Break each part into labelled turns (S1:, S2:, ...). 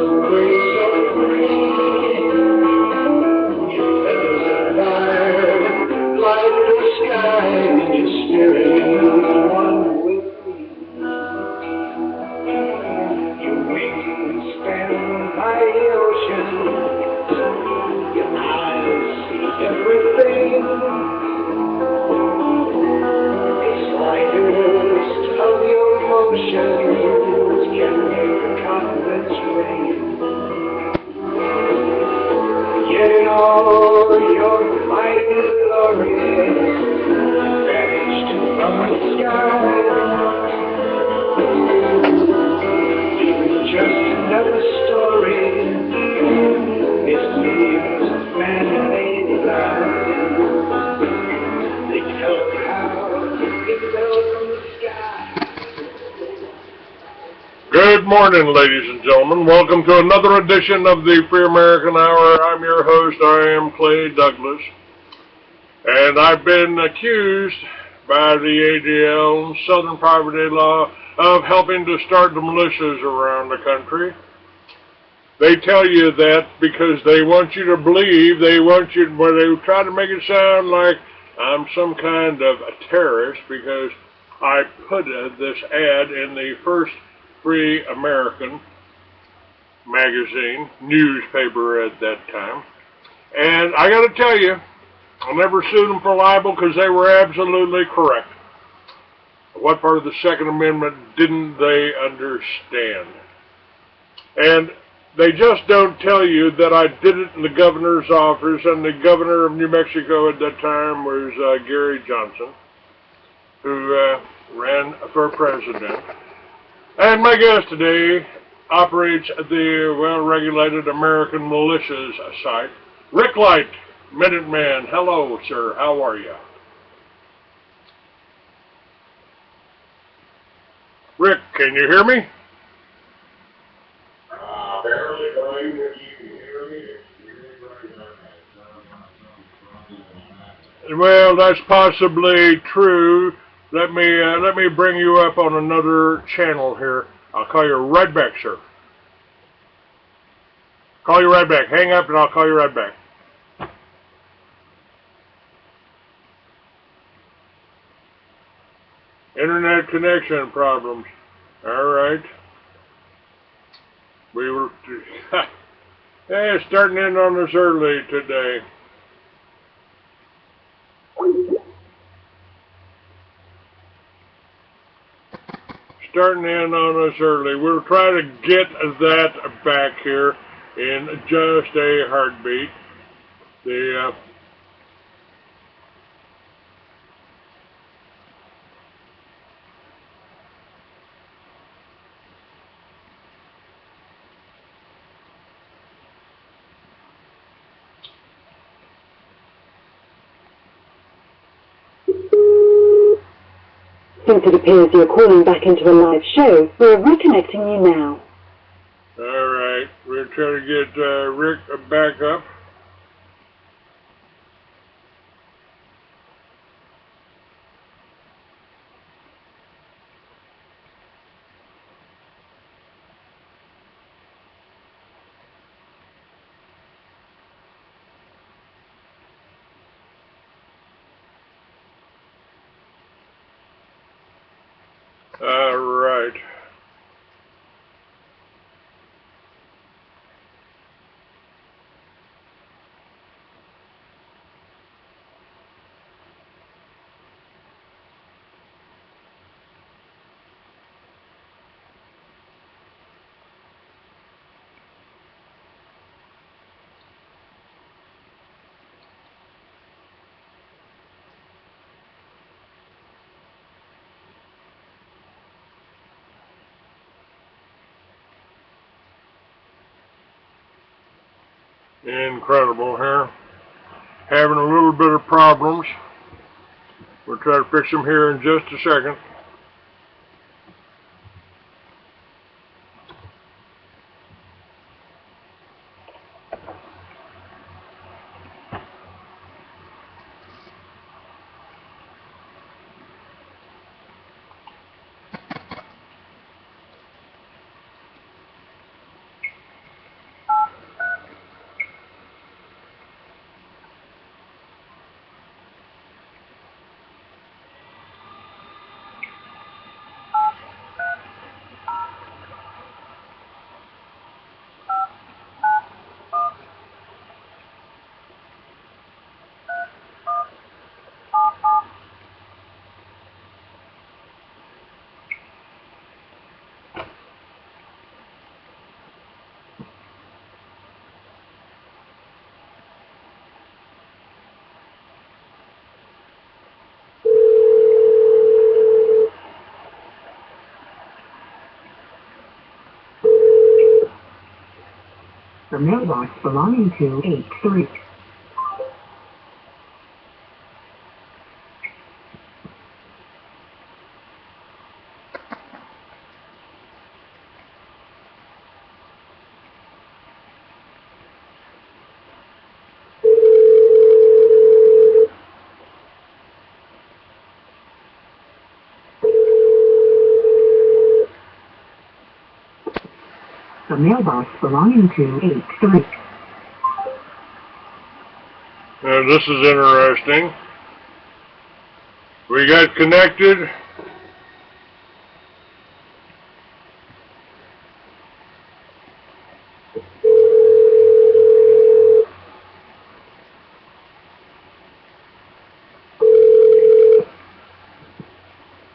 S1: away so free. Your feathers are fired like the sky, and your spirit is one with me. Your wings span by the ocean, your eyes see everything. The slightest of your motions can make the confidence ring. Yet in all your fighting glory, vanished from the sky. Leaving just another story, misleads of man-made lies. They tell us how it fell from the sky.
S2: Good morning, ladies and gentlemen. Welcome to another edition of the Free American Hour. I'm your host. I am Clay Douglas. And I've been accused by the ADL, Southern Poverty Law, of helping to start the militias around the country. They tell you that because they want you to believe, they try to make it sound like I'm some kind of a terrorist because I put this ad in the first Free American magazine, newspaper at that time. And I got to tell you, I'll never sue them for libel because they were absolutely correct. What part of the Second Amendment didn't they understand? And they just don't tell you that I did it in the governor's office, and the governor of New Mexico at that time was Gary Johnson, who ran for president. And my guest today operates the well-regulated American Militias site, Rick Light, Minuteman. Hello, sir. How are you? Rick, can you hear me?
S3: Barely believe that you can hear me.
S2: Well, that's possibly true. Let me bring you up on another channel here. I'll call you right back, sir. Call you right back. Hang up and I'll call you right back. Internet connection problems. All right. We were starting in on us early today. Starting in on us early. We'll try to get that back here in just a heartbeat.
S4: Since it appears you're calling back into a live show, we're reconnecting you now.
S2: All right, we're trying to get Rick back up. All right. Incredible here. Having a little bit of problems. We'll try to fix them here in just a second.
S4: mailbox belonging to 83. The mailbox belonging to 83.
S2: Now this is interesting. We got connected.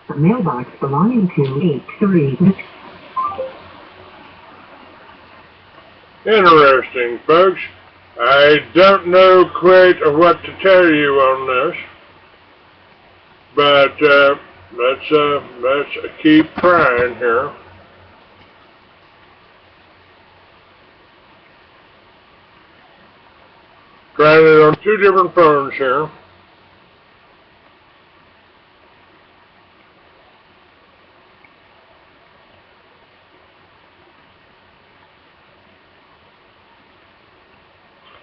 S4: The mailbox belonging to 83.
S2: Interesting, folks. I don't know quite what to tell you on this, but let's keep trying here. Trying it on two different phones here.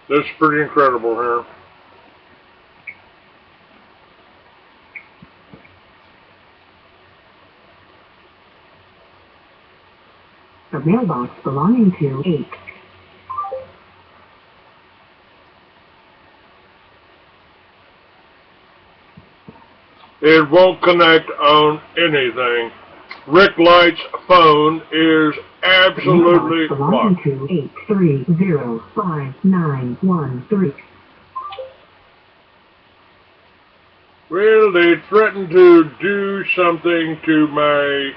S2: This is pretty incredible here.
S4: The mailbox belonging to 8.
S2: It won't connect on anything. Rick Light's phone is absolutely
S4: belonging
S2: locked.
S4: to 8305913.
S2: Well, they threatened to do something to my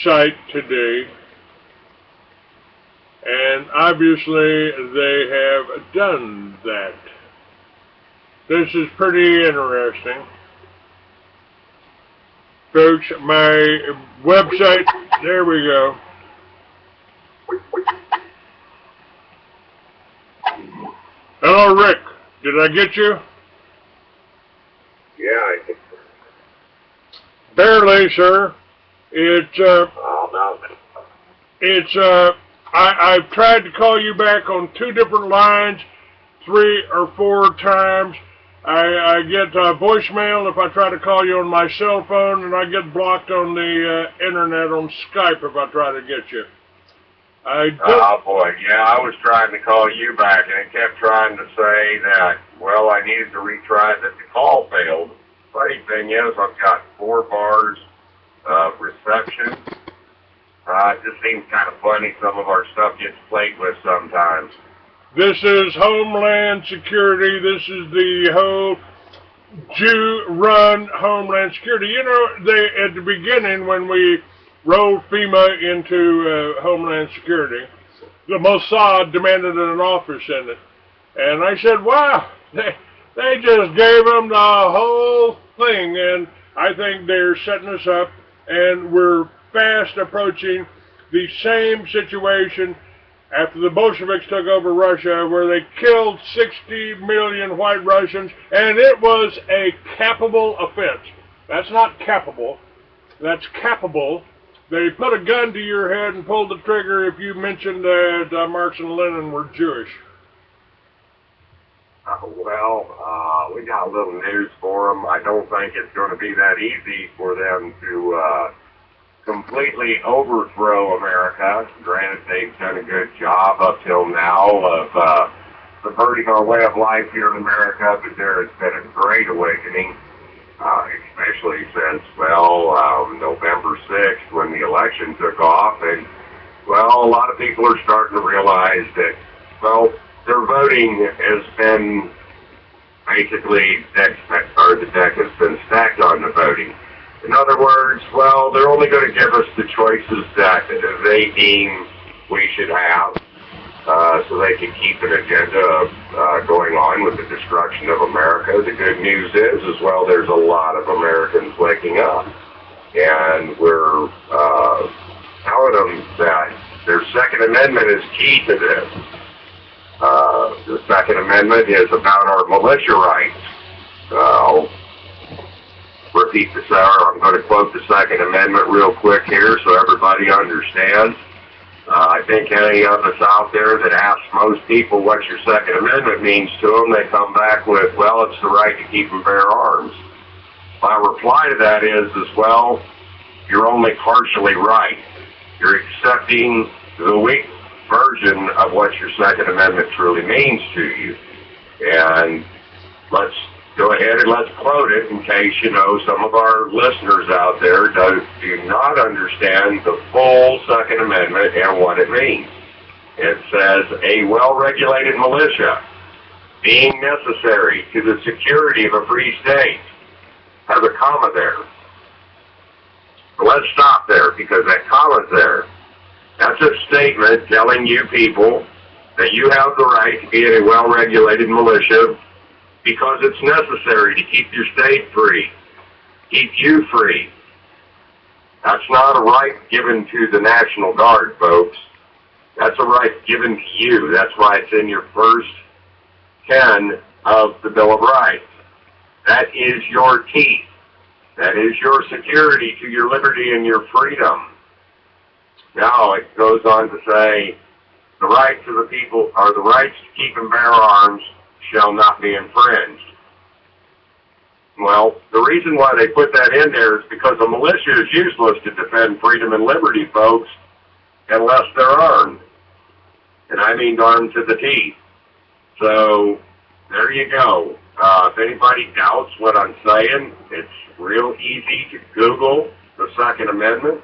S2: site today, and obviously they have done that. This is pretty interesting. Folks, my website, there we go. Hello, Rick. Did I get you?
S3: Yeah, I think so.
S2: Barely, sir. I've tried to call you back on two different lines, 3 or 4 times. I get voicemail if I try to call you on my cell phone, and I get blocked on the internet on Skype if I try to get you.
S3: Oh boy, yeah, I was trying to call you back, and it kept trying to say that, well, I needed to retry, that the call failed. Funny thing is, I've got 4 bars of reception. It just seems kind of funny, some of our stuff gets played with sometimes.
S2: This is Homeland Security. This is the whole Jew-run Homeland Security. You know, at the beginning, when we rolled FEMA into Homeland Security, the Mossad demanded an office in it. And I said, wow, they just gave them the whole thing. And I think they're setting us up, and we're fast approaching the same situation after the Bolsheviks took over Russia, where they killed 60 million white Russians, and it was a capable offense. That's not capable. That's capable. They put a gun to your head and pulled the trigger if you mentioned that Marx and Lenin were Jewish.
S3: We got a little news for them. I don't think it's going to be that easy for them to completely overthrow America. Granted, they've done a good job up till now of subverting our way of life here in America, but there has been a great awakening, especially since, November 6th, when the election took off. And, a lot of people are starting to realize that, their voting has been basically, the deck has been stacked on the voting. In other words, they're only going to give us the choices that they deem we should have, so they can keep an agenda going on with the destruction of America. The good news is, there's a lot of Americans waking up, and we're telling them that their Second Amendment is key to this. Second Amendment is about our militia rights. I'll repeat this hour. I'm going to quote the Second Amendment real quick here so everybody understands. I think any of us out there that asks most people what your Second Amendment means to them, they come back with, well, it's the right to keep and bear arms. My reply to that is, as well, you're only partially right. You're accepting the weak version of what your Second Amendment truly means to you. And let's go ahead and let's quote it in case, you know, some of our listeners out there do not understand the full Second Amendment and what it means. It says, a well-regulated militia being necessary to the security of a free state. Has a comma there. So let's stop there because that comma's there. That's a statement telling you people that you have the right to be in a well-regulated militia because it's necessary to keep your state free, keep you free. That's not a right given to the National Guard, folks. That's a right given to you. That's why it's in your first 10 of the Bill of Rights. That is your teeth. That is your security to your liberty and your freedom. Now it goes on to say, the rights of the people, or the rights to keep and bear arms shall not be infringed. Well, the reason why they put that in there is because a militia is useless to defend freedom and liberty, folks, unless they're armed. And I mean armed to the teeth. So, there you go. If anybody doubts what I'm saying, it's real easy to Google the Second Amendment.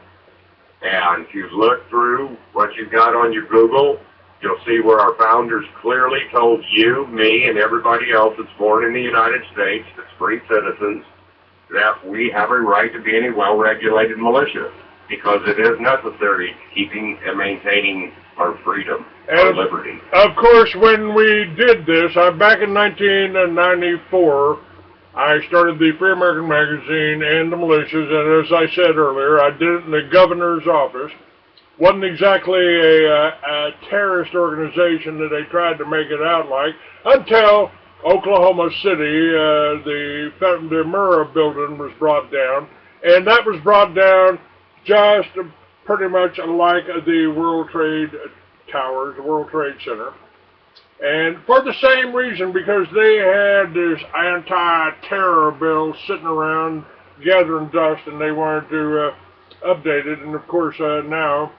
S3: And if you look through what you've got on your Google, you'll see where our founders clearly told you, me, and everybody else that's born in the United States, that's free citizens, that we have a right to be in a well-regulated militia because it is necessary to keeping and maintaining our freedom, our liberty.
S2: Of course, when we did this, back in 1994, I started the Free American Magazine and the Militias, and as I said earlier, I did it in the governor's office. Wasn't exactly a terrorist organization that they tried to make it out like, until Oklahoma City, the Murrah building was brought down, and that was brought down just pretty much like the World Trade Towers, the World Trade Center. And for the same reason, because they had this anti-terror bill sitting around gathering dust and they wanted to update it. And of course now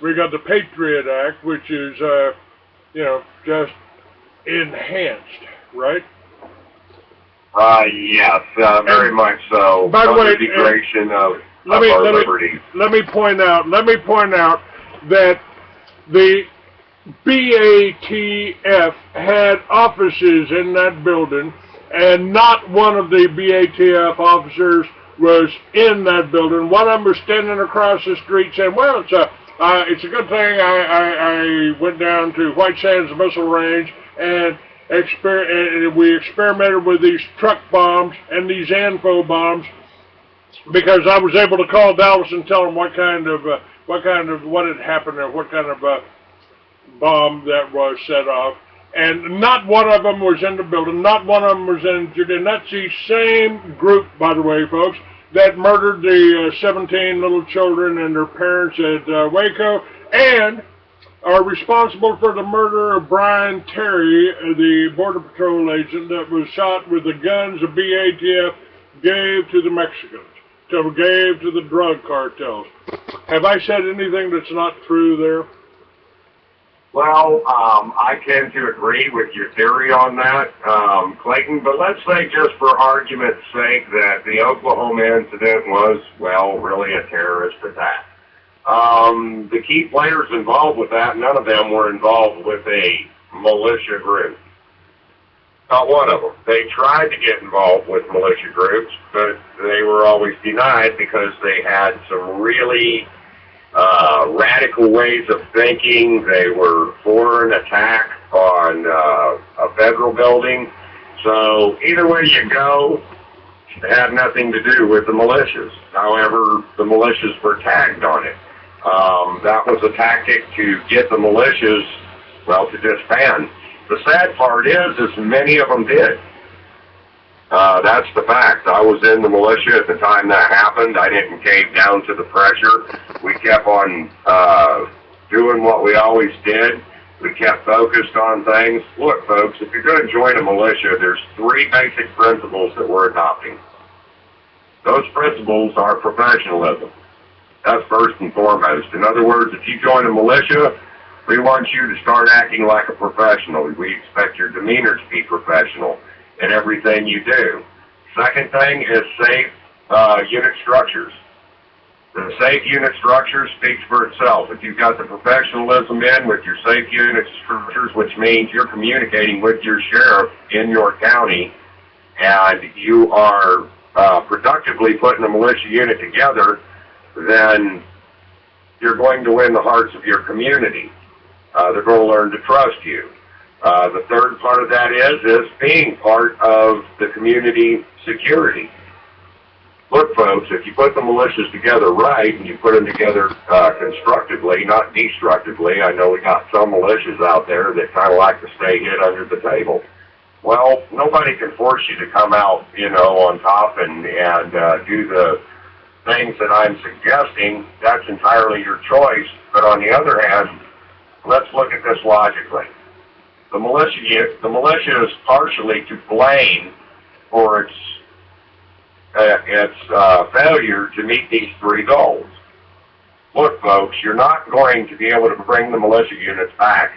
S2: we got the Patriot Act, which is, you know, just enhanced, right?
S3: Yes, very much so.
S2: By the way,
S3: degradation of our liberties.
S2: Let me point out that the BATF had offices in that building, and not one of the BATF officers was in that building. One of them was standing across the street saying, well, it's a good thing I went down to White Sands Missile Range and we experimented with these truck bombs and these ANFO bombs because I was able to call Dallas and tell them what had happened and what kind of bomb that was set off. And not one of them was in the building, not one of them was injured, and that's the same group, by the way, folks, that murdered the 17 little children and their parents at Waco, and are responsible for the murder of Brian Terry, the Border Patrol agent that was shot with the guns the BATF gave to the Mexicans, gave to the drug cartels. Have I said anything that's not true there?
S3: Well, I tend to agree with your theory on that, Clayton, but let's say just for argument's sake that the Oklahoma incident was, well, really a terrorist attack. The key players involved with that, none of them were involved with a militia group. Not one of them. They tried to get involved with militia groups, but they were always denied because they had some really radical ways of thinking. They were for an attack on a federal building. So either way you go, it had nothing to do with the militias. However, the militias were tagged on it. That was a tactic to get the militias, well, to disband. The sad part is many of them did. That's the fact. I was in the militia at the time that happened. I didn't cave down to the pressure. We kept on doing what we always did. We kept focused on things. Look, folks, if you're going to join a militia, there's 3 basic principles that we're adopting. Those principles are professionalism. That's first and foremost. In other words, if you join a militia, we want you to start acting like a professional. We expect your demeanor to be professional in everything you do. Second thing is safe unit structures. The safe unit structure speaks for itself. If you've got the professionalism in with your safe unit structures, which means you're communicating with your sheriff in your county, and you are productively putting a militia unit together, then you're going to win the hearts of your community. They're going to learn to trust you. The third part of that is being part of the community security. Look, folks, if you put the militias together right, and you put them together constructively, not destructively, I know we got some militias out there that kind of like to stay hid under the table. Well, nobody can force you to come out, on top and do the things that I'm suggesting. That's entirely your choice. But on the other hand, let's look at this logically. The militia is partially to blame for its failure to meet these 3 goals. Look, folks, you're not going to be able to bring the militia units back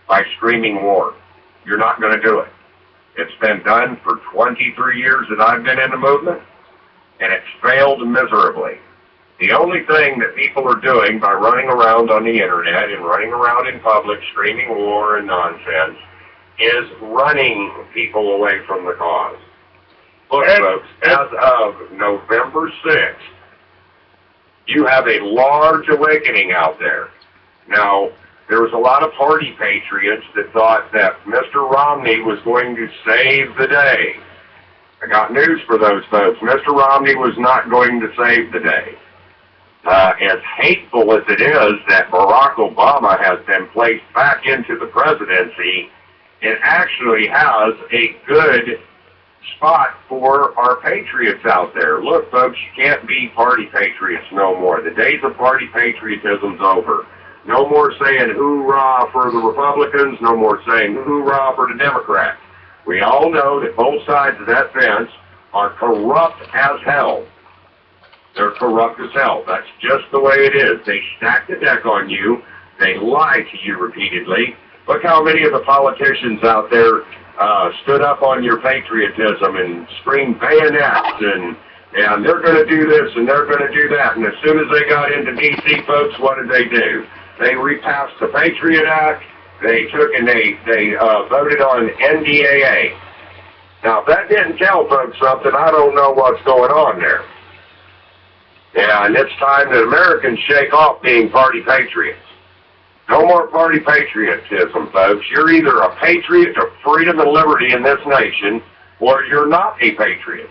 S3: by screaming war. You're not going to do it. It's been done for 23 years that I've been in the movement, and it's failed miserably. The only thing that people are doing by running around on the internet and running around in public screaming war and nonsense is running people away from the cause. Look, folks, as of November 6th, you have a large awakening out there. Now, there was a lot of party patriots that thought that Mr. Romney was going to save the day. I got news for those folks. Mr. Romney was not going to save the day. As hateful as it is that Barack Obama has been placed back into the presidency, it actually has a good spot for our patriots out there. Look, folks, you can't be party patriots no more. The days of party patriotism's over. No more saying hoorah for the Republicans, no more saying hoorah for the Democrats. We all know that both sides of that fence are corrupt as hell. They're corrupt as hell. That's just the way it is. They stack the deck on you. They lie to you repeatedly. Look how many of the politicians out there stood up on your patriotism and screamed bayonets and they're going to do this and they're going to do that. And as soon as they got into D.C., folks, what did they do? They repassed the Patriot Act. They took and they voted on NDAA. Now, if that didn't tell folks something, I don't know what's going on there. And it's time that Americans shake off being party patriots. No more party patriotism, folks. You're either a patriot to freedom and liberty in this nation, or you're not a patriot.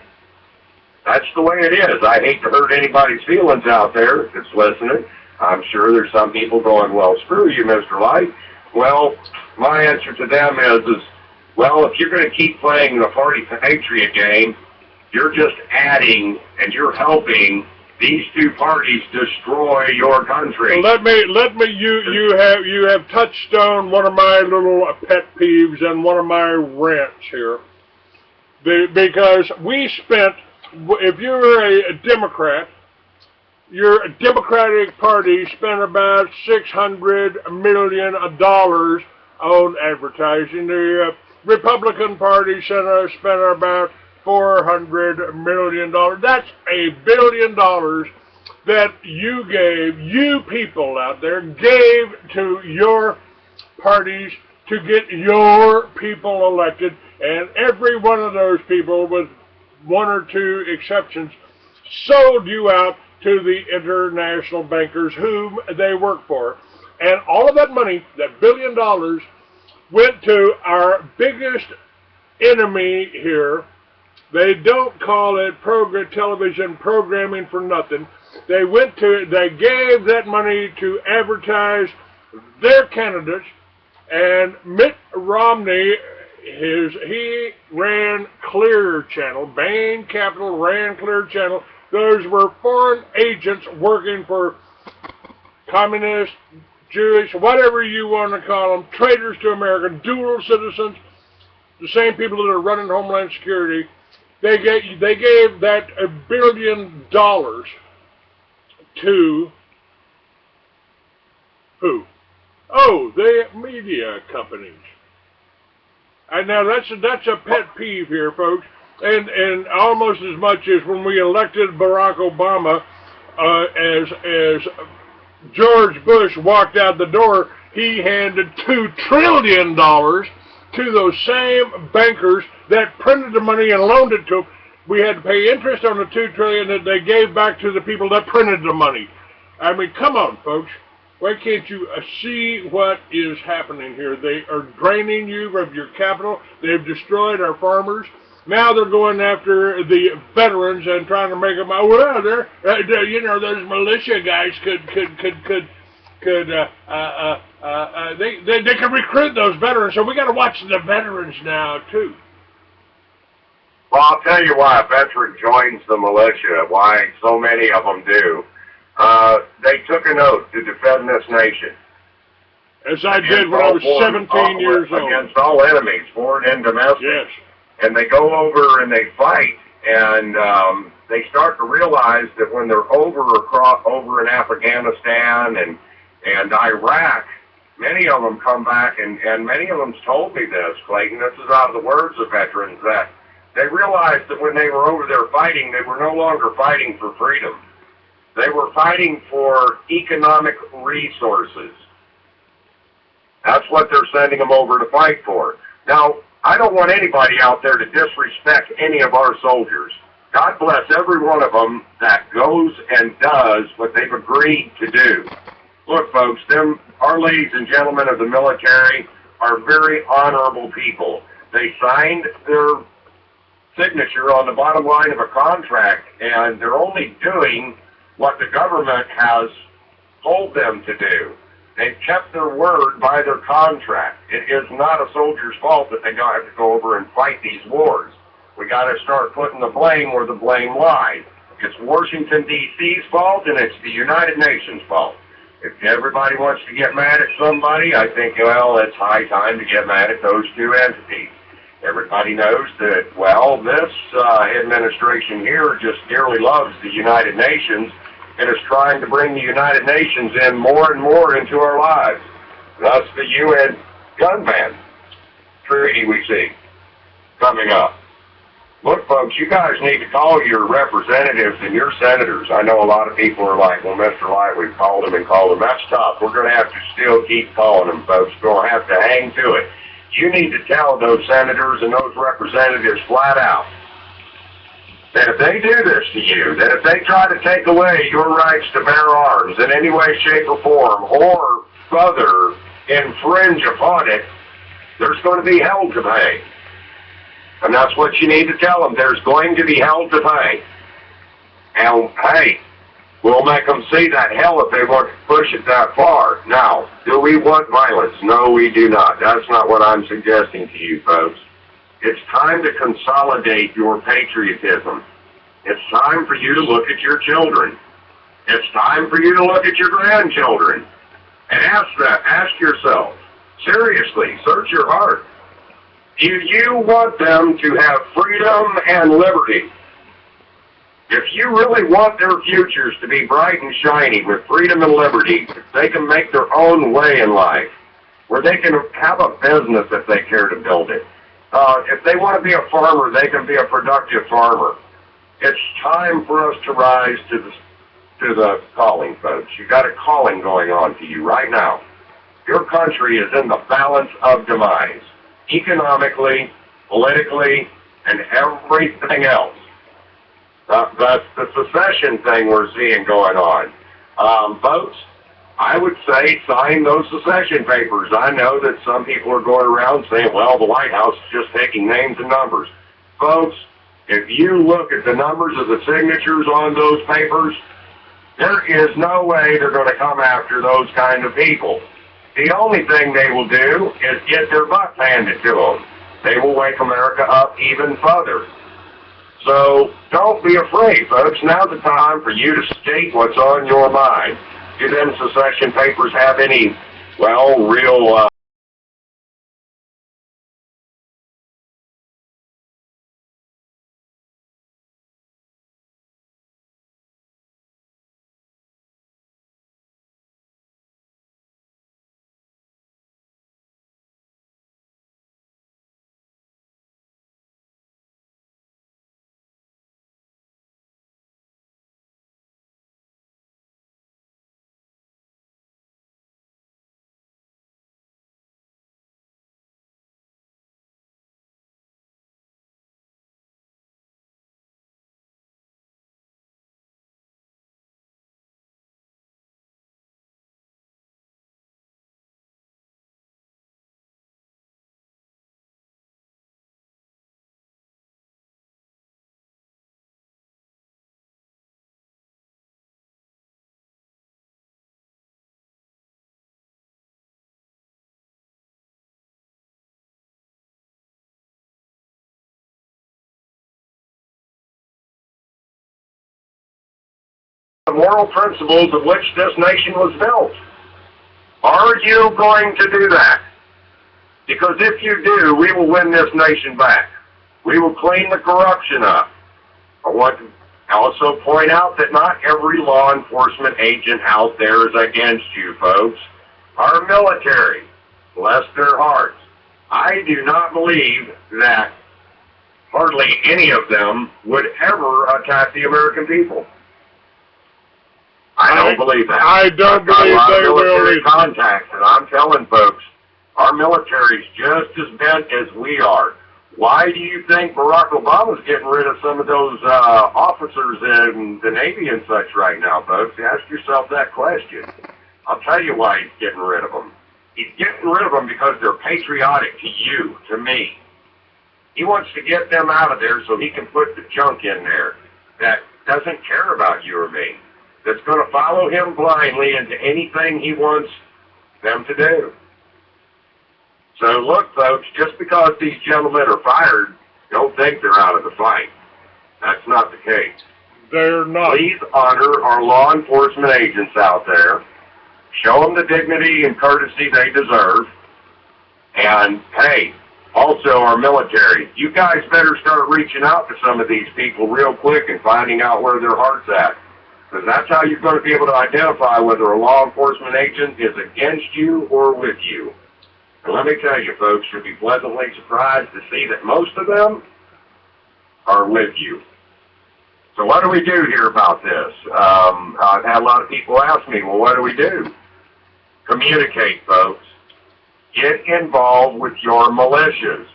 S3: That's the way it is. I hate to hurt anybody's feelings out there that's listening. I'm sure there's some people going, well, screw you, Mr. Light. Well, my answer to them is, well, if you're going to keep playing the party patriot game, you're just adding and you're helping these 2 parties destroy your country.
S2: Well, you have touched on one of my little pet peeves and one of my rants here. Because we spent, if you're a Democrat, your Democratic Party spent about $600 million on advertising. The Republican Party spent about $400 million. That's $1 billion that you people out there gave to your parties to get your people elected, and every one of those people, with 1 or 2 exceptions, sold you out to the international bankers whom they work for. And all of that money, that $1 billion, went to our biggest enemy here. They don't call it television programming for nothing. They gave that money to advertise their candidates, And Mitt Romney, he ran Clear Channel. Bain Capital ran Clear Channel. Those were foreign agents working for communist, Jewish, whatever you want to call them, traitors to America, dual citizens, the same people that are running Homeland Security. They gave that $1 billion to who? Oh, the media companies. And now that's a pet peeve here, folks. And almost as much as when we elected Barack Obama, as George Bush walked out the door, he handed $2 trillion to those same bankers that printed the money and loaned it to them. We had to pay interest on the $2 trillion that they gave back to the people that printed the money. I mean, come on, folks. Why can't you see what is happening here? They are draining you of your capital. They've destroyed our farmers. Now they're going after the veterans and trying to make them. Well, those militia guys they can recruit those veterans. So we got to watch the veterans now too.
S3: Well, I'll tell you why a veteran joins the militia. Why so many of them do. They took an oath to defend this nation.
S2: As I did when I was 17 years old.
S3: Against all enemies, foreign and domestic.
S2: Yes.
S3: And they go over and they fight, and they start to realize that when they're over in Afghanistan and Iraq, many of them come back, and many of them told me this, Clayton, this is out of the words of veterans, that they realized that when they were over there fighting, they were no longer fighting for freedom. They were fighting for economic resources. That's what they're sending them over to fight for. Now, I don't want anybody out there to disrespect any of our soldiers. God bless every one of them that goes and does what they've agreed to do. Look, folks, our ladies and gentlemen of the military are very honorable people. They signed their signature on the bottom line of a contract, and they're only doing what the government has told them to do. They've kept their word by their contract. It is not a soldier's fault that they have to go over and fight these wars. We got to start putting the blame where the blame lies. It's Washington, D.C.'s fault, and it's the United Nations' fault. If everybody wants to get mad at somebody, I think, well, it's high time to get mad at those two entities. Everybody knows that, well, this administration here just dearly loves the United Nations and is trying to bring the United Nations in more and more into our lives. That's the UN gun ban treaty we see coming up. Look, folks, you guys need to call your representatives and your senators. I know a lot of people are like, well, Mr. Light, we've called them and called them. That's tough. We're going to have to still keep calling them, folks. We're going to have to hang to it. You need to tell those senators and those representatives flat out that if they do this to you, that if they try to take away your rights to bear arms in any way, shape, or form, or further infringe upon it, there's going to be hell to pay. And that's what you need to tell them. There's going to be hell to pay. And, hey, we'll make them see that hell if they want to push it that far. Now, do we want violence? No, we do not. That's not what I'm suggesting to you, folks. It's time to consolidate your patriotism. It's time for you to look at your children. It's time for you to look at your grandchildren. And ask yourself, seriously, search your heart. Do you want them to have freedom and liberty? If you really want their futures to be bright and shiny with freedom and liberty, they can make their own way in life, where they can have a business if they care to build it. If they want to be a farmer, they can be a productive farmer. It's time for us to rise to the calling, folks. You got a calling going on to you right now. Your country is in the balance of demise, economically, politically, and everything else. That's the secession thing we're seeing going on. Folks, I would say sign those secession papers. I know that some people are going around saying, well, the White House is just taking names and numbers. Folks, if you look at the numbers of the signatures on those papers, there is no way they're going to come after those kind of people. the only thing they will do is get their butt handed to them. They will wake America up even further. So don't be afraid, folks. Now's the time for you to state what's on your mind. Do them secession papers have any, well, real moral principles of which this nation was built. Are you going to do that? Because if you do, we will win this nation back. We will clean the corruption up. I want to also point out that not every law enforcement agent out there is against you, folks. Our military, bless their hearts, I do not believe that hardly any of them would ever attack the American people. I don't believe that.
S2: I don't believe they will
S3: military contacts, and I'm telling folks, our military's just as bent as we are. Why do you think Barack Obama's getting rid of some of those officers in the Navy and such right now, folks? Ask yourself that question. I'll tell you why he's getting rid of them. He's getting rid of them because they're patriotic to you, to me. He wants to get them out of there so he can put the junk in there that doesn't care about you or me, that's going to follow him blindly into anything he wants them to do. So look, folks, just because these gentlemen are fired, don't think they're out of the fight. That's not the case.
S2: They're not.
S3: Please honor our law enforcement agents out there. Show them the dignity and courtesy they deserve. And, hey, also our military, you guys better start reaching out to some of these people real quick and finding out where their heart's at. Because that's how you're going to be able to identify whether a law enforcement agent is against you or with you. And let me tell you, folks, you'll be pleasantly surprised to see that most of them are with you. So what do we do here about this? I've had a lot of people ask me, well, what do we do? Communicate, folks. Get involved with your militias.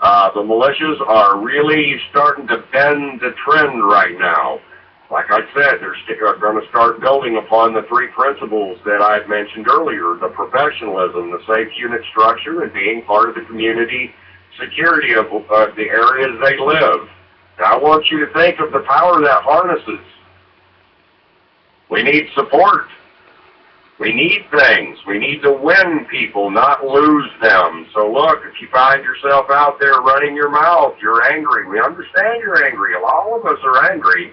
S3: The militias are really starting to bend the trend right now. Like I said, they're going to start building upon the three principles that I had mentioned earlier, the professionalism, the safe unit structure, and being part of the community security of the areas they live. Now, I want you to think of the power that harnesses. We need support. We need things. We need to win people, not lose them. So look, if you find yourself out there running your mouth, you're angry. We understand you're angry. All of us are angry.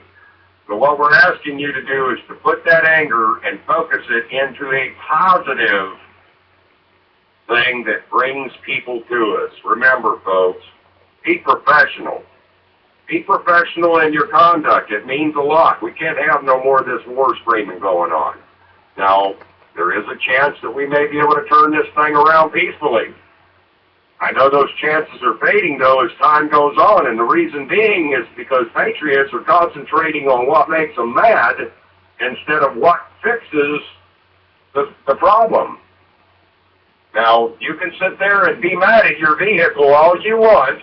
S3: But what we're asking you to do is to put that anger and focus it into a positive thing that brings people to us. Remember, folks, be professional. Be professional in your conduct. It means a lot. We can't have no more of this war screaming going on. Now, there is a chance that we may be able to turn this thing around peacefully. I know those chances are fading, though, as time goes on, and the reason being is because patriots are concentrating on what makes them mad instead of what fixes the problem. Now, you can sit there and be mad at your vehicle all you want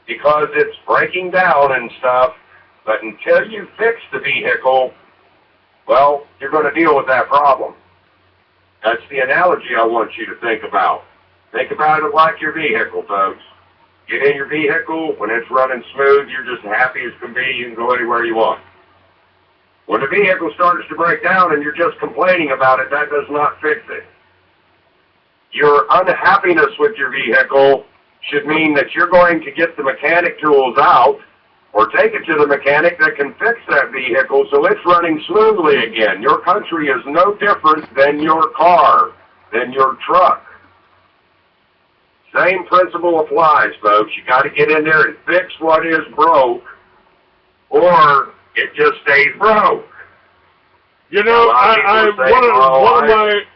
S3: because it's breaking down and stuff, but until you fix the vehicle, well, you're going to deal with that problem. That's the analogy I want you to think about. Think about it like your vehicle, folks. Get in your vehicle, when it's running smooth, you're just happy as can be, you can go anywhere you want. When the vehicle starts to break down and you're just complaining about it, that does not fix it. Your unhappiness with your vehicle should mean that you're going to get the mechanic tools out or take it to the mechanic that can fix that vehicle so it's running smoothly again. Your country is no different than your car, than your truck. Same principle applies, folks. You got to get in there and fix what is broke, or it just stays broke.
S2: You know,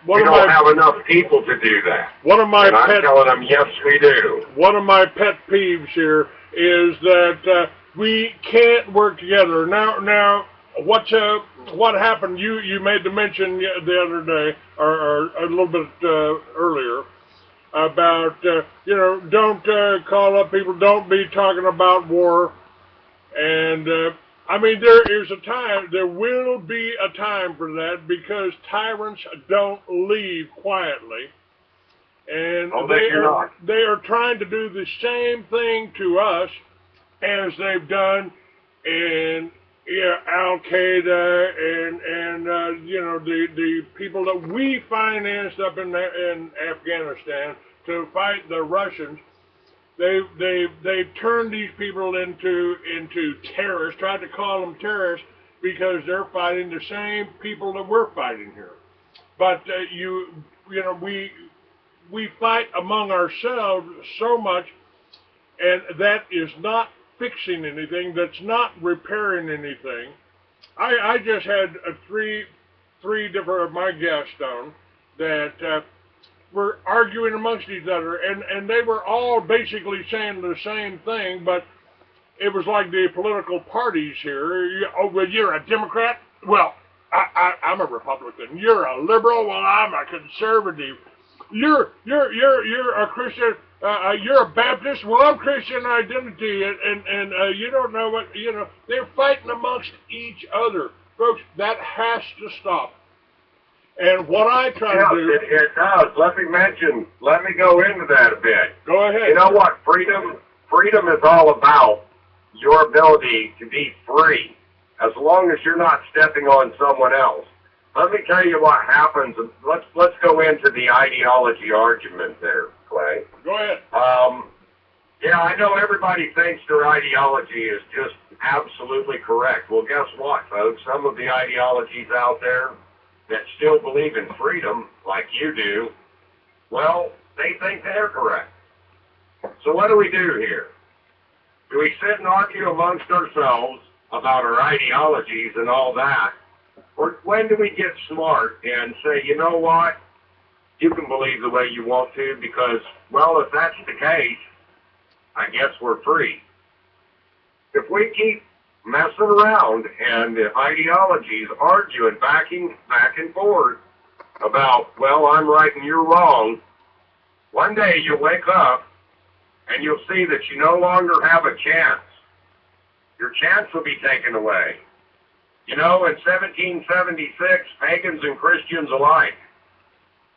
S3: we don't have enough people to do that. I'm telling them, yes, we do.
S2: One of my pet peeves here is that we can't work together. Now, what happened? You made the mention the other day, or a little bit earlier, about don't call up people, don't be talking about war, and I mean, there will be a time for that, because tyrants don't leave quietly. And they are trying to do the same thing to us as they've done in Al Qaeda and the people that we financed up in Afghanistan to fight the Russians. They've turned these people into terrorists, tried to call them terrorists, because they're fighting the same people that we're fighting here. But we fight among ourselves so much, and that is not fixing anything. That's not repairing anything. I just had three different of my guests on that were arguing amongst each other, and they were all basically saying the same thing, but it was like the political parties here. Oh, well, you're a Democrat? Well, I'm a Republican. You're a liberal? Well, I'm a conservative. You're a Christian. You're a Baptist. Well, I'm Christian identity, and you don't know what They're fighting amongst each other, folks. That has to stop. And what I try to do,
S3: it does. Let me go into that a bit.
S2: Go ahead.
S3: You know what? Freedom is all about your ability to be free, as long as you're not stepping on someone else. Let me tell you what happens. Let's go into the ideology argument there, Clay.
S2: Go ahead.
S3: Yeah, I know everybody thinks their ideology is just absolutely correct. Well, guess what, folks? Some of the ideologies out there that still believe in freedom, like you do, well, they think they're correct. So what do we do here? Do we sit and argue amongst ourselves about our ideologies and all that? Or when do we get smart and say, you know what, you can believe the way you want to, because, well, if that's the case, I guess we're free. If we keep messing around and the ideologies arguing back and forth about, well, I'm right and you're wrong, one day you'll wake up and you'll see that you no longer have a chance. Your chance will be taken away. You know, in 1776, pagans and Christians alike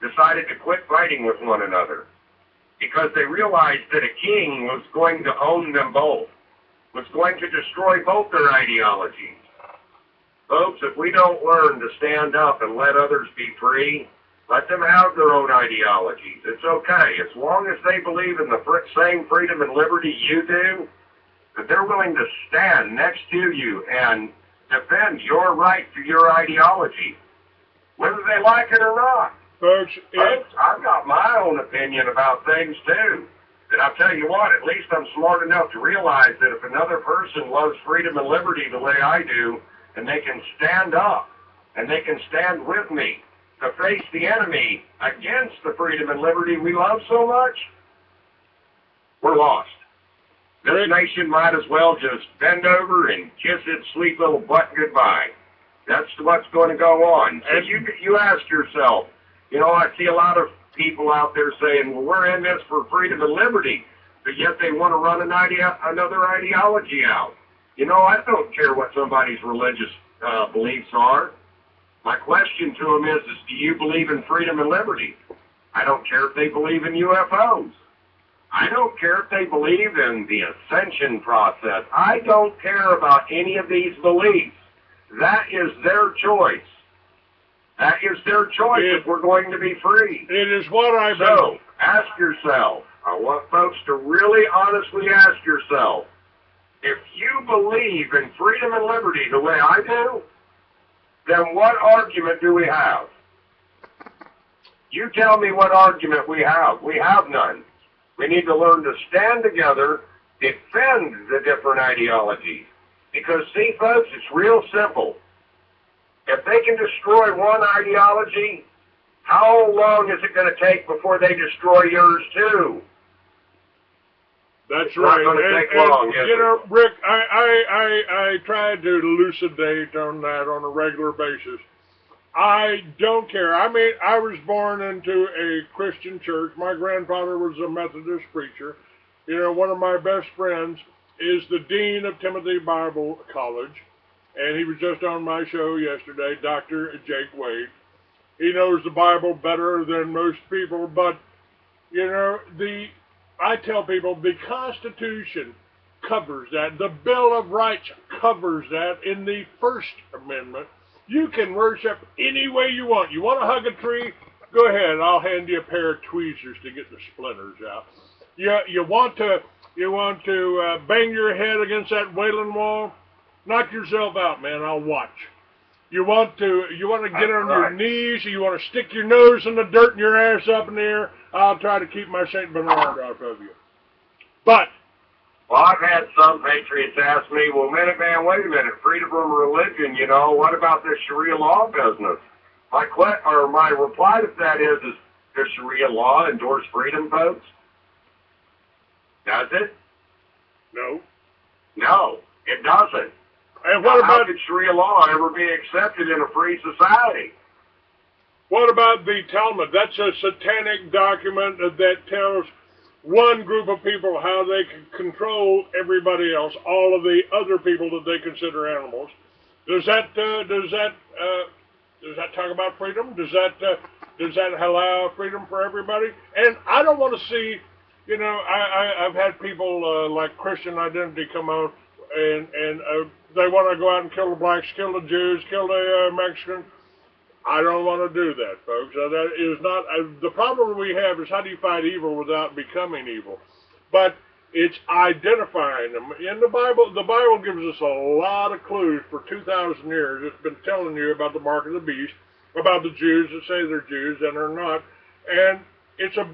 S3: decided to quit fighting with one another because they realized that a king was going to own them both, was going to destroy both their ideologies. Folks, if we don't learn to stand up and let others be free, let them have their own ideologies. It's okay. As long as they believe in the same freedom and liberty you do, that they're willing to stand next to you and defend your right to your ideology, whether they like it or not.
S2: Folks,
S3: I've got my own opinion about things too. And I'll tell you what, at least I'm smart enough to realize that if another person loves freedom and liberty the way I do, and they can stand up, and they can stand with me to face the enemy against the freedom and liberty we love so much, we're lost. This nation might as well just bend over and kiss its sweet little butt goodbye. That's what's going to go on. And you ask yourself, you know, I see a lot of people out there saying, well, we're in this for freedom and liberty, but yet they want to run another ideology out. You know, I don't care what somebody's religious beliefs are. My question to them is do you believe in freedom and liberty? I don't care if they believe in UFOs. I don't care if they believe in the ascension process. I don't care about any of these beliefs. That is their choice. That is their choice if we're going to be free.
S2: It is what I
S3: So, ask yourself, I want folks to really honestly ask yourself, if you believe in freedom and liberty the way I do, then what argument do we have? You tell me what argument we have. We have none. We need to learn to stand together, defend the different ideologies. Because, see, folks, it's real simple. If they can destroy one ideology, how long is it going to take before they destroy yours too?
S2: That's
S3: it's
S2: right.
S3: Not going to take long,
S2: you know, Rick, I try to elucidate on that on a regular basis. I don't care. I mean, I was born into a Christian church. My grandfather was a Methodist preacher. You know, one of my best friends is the dean of Timothy Bible College, and he was just on my show yesterday, Dr. Jake Wade. He knows the Bible better than most people, but, you know, I tell people the Constitution covers that. The Bill of Rights covers that in the First Amendment. You can worship any way you want. You want to hug a tree? Go ahead. I'll hand you a pair of tweezers to get the splinters out. You want to bang your head against that wailing wall? Knock yourself out, man. I'll watch. You want to get on your knees? You want to stick your nose in the dirt and your ass up in the air? I'll try to keep my St. Bernard off of you. But
S3: well, I've had some patriots ask me, well, Minuteman, wait a minute, freedom from religion, you know, what about this Sharia law business? My reply to that is does Sharia law endorse freedom, folks? Does it?
S2: no.
S3: No, it doesn't.
S2: And
S3: Now,
S2: what
S3: how
S2: about
S3: could Sharia law ever be accepted in a free society?
S2: what about the Talmud? That's a satanic document that tells one group of people how they can control everybody else, all of the other people that they consider animals. Does that talk about freedom? Does that allow freedom for everybody? And I don't want to see, you know, I've had people like Christian Identity come on, and they want to go out and kill the blacks, kill the Jews, kill the Mexican. I don't want to do that, folks. That is not the problem we have is how do you fight evil without becoming evil? But it's identifying them. In the Bible gives us a lot of clues for 2,000 years. It's been telling you about the mark of the beast, about the Jews that say they're Jews and are not, and it's a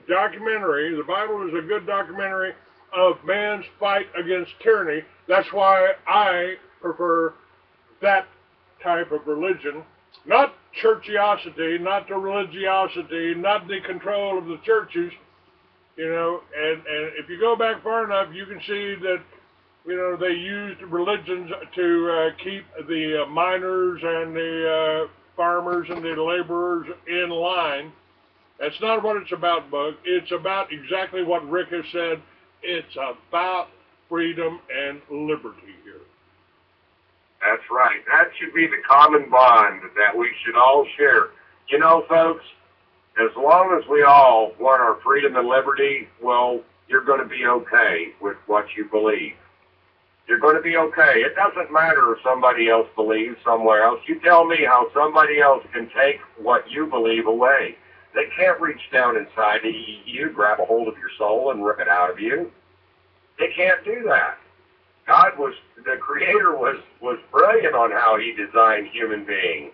S2: documentary. The Bible is a good documentary of man's fight against tyranny. That's why I prefer that type of religion, not churchiosity, not the religiosity, not the control of the churches, you know, and if you go back far enough, you can see that, you know, they used religions to keep the miners and the farmers and the laborers in line. That's not what it's about, Bug. It's about exactly what Rick has said. It's about freedom and liberty here.
S3: That's right. That should be the common bond that we should all share. You know, folks, as long as we all want our freedom and liberty, well, you're going to be okay with what you believe. You're going to be okay. It doesn't matter if somebody else believes somewhere else. You tell me how somebody else can take what you believe away. They can't reach down inside you, grab a hold of your soul, and rip it out of you. They can't do that. The Creator was brilliant on how He designed human beings.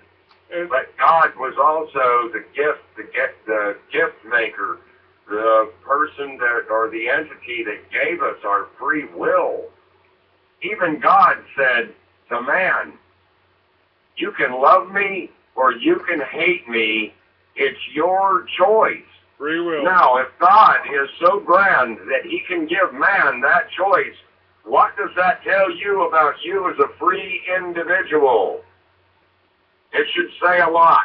S3: But God was also the gift maker, the person or the entity that gave us our free will. Even God said to man, you can love me or you can hate me. It's your choice.
S2: Free will.
S3: Now, if God is so grand that He can give man that choice, what does that tell you about you as a free individual? It should say a lot.